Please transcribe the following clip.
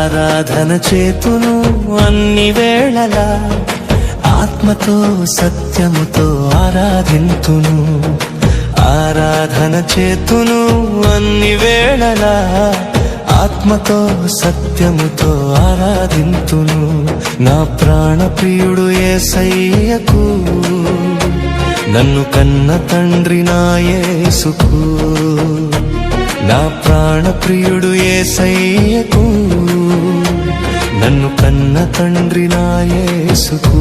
ఆరాధన చేతును అన్ని వేళలా, ఆత్మతో సత్యముతో ఆరాధింతును. ఆరాధన చేతును అన్ని వేళలా, ఆత్మతో సత్యముతో ఆరాధింతును. నా ప్రాణ ప్రియుడు యేసయ్యకు, నన్ను కన్న తండ్రి నా యేసుకు. నా ప్రాణ ప్రియుడు యేసయ్యకు, నన్ను కన్న తండ్రి నా యేసుకు.